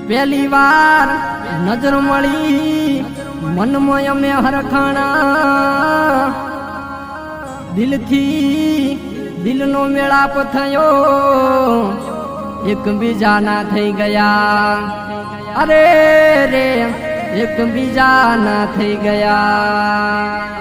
પહેલી વાર નજર મળી મનમાં અમે હરખાણા દિલથી દિલનો મેળાપ થયો એકબીજાના થઈ ગયા અરે રે એકબીજાના થઈ ગયા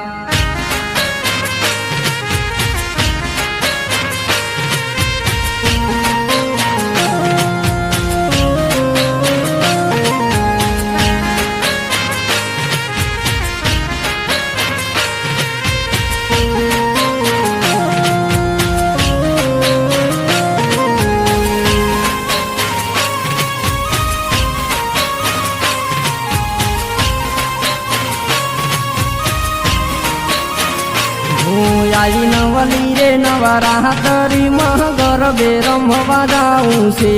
आई नवली रे नवरात्रि में गरबे रमवा जाऊं से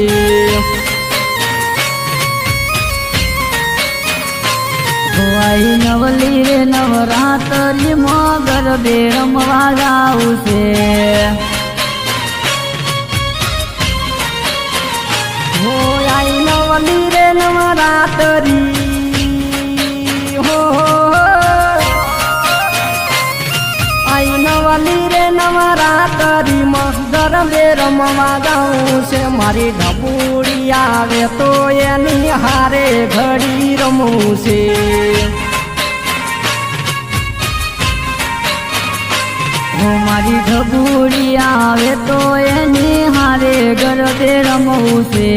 आई नवली रे नवरात्रि में गरबे रमवा जाऊं से हो आई नवली रे नवरात्रि हो नवली रे नवरात्रि में गरबे रमवा जाऊं से मारी ढबूड़ी आवे तो एनी हारे घड़ी रमूं से मारी ढबूड़ी आवे तो एनी हारे गरबे रमूं से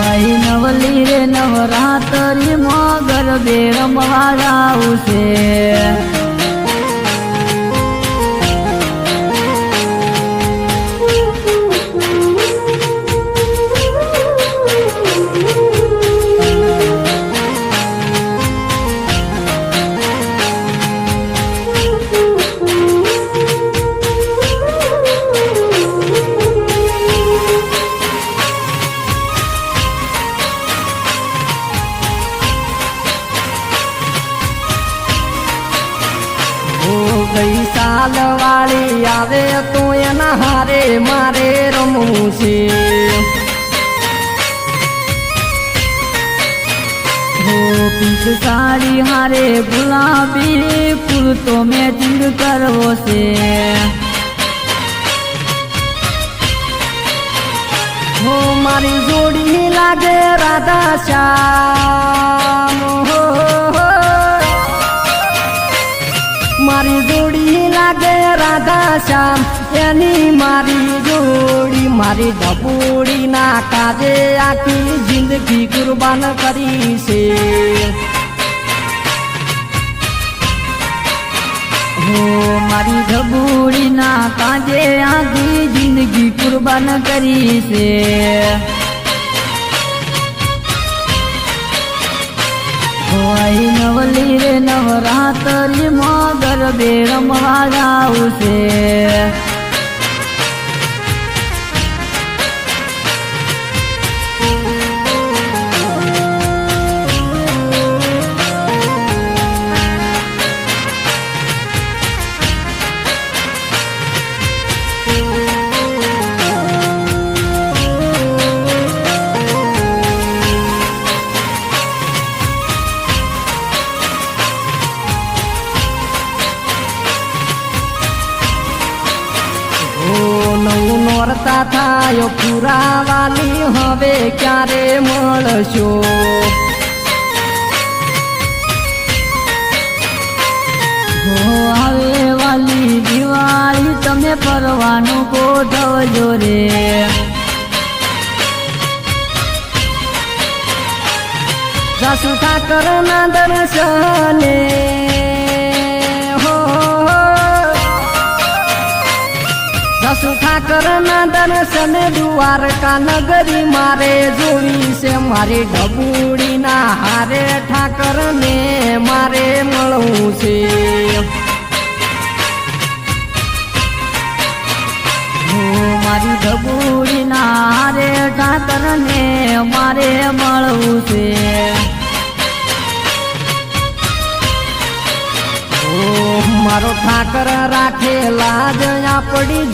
आई नवली रे नवरात्रि में गरबे रमवा जाऊं से गई साल वाली आवे तो एना हारे मारे रमूं से हो पीछ साड़ी हारे गुलाबी फूल तो मैचिंग करवो से हो मारी जोड़ी लागे राधा श्याम हो मारी जोड़ी लागे राधा श्याम एनी मारी जोड़ी मारी ढबूड़ी ना काजे आखी जिंदगी कुर्बान करी से हो मारी ढबूड़ी ना काजे आखी जिंदगी कुर्बान करी से आई नवली रे नवरात्रि में गरबे रमवा जाऊं से નોરતા થાયો પૂરા વાલી હવે ક્યારે મળશો હો આવે વાલી દિવાળી તમે પરવાનું ગોઠવજો રે સાસુ ઠાકર ના દર્શને સાસુ ઠાકર ના દર્શન દ્વારકા નગરી મારે જોવી છે મારી ઢબૂડી ના હારે ઠાકર ને મારે મળવું છે મારી ઢબૂડી ના હારે ઠાકર ને મારે મળવું છે ઓ મારો ઠાકર રાખે લાજ આપડી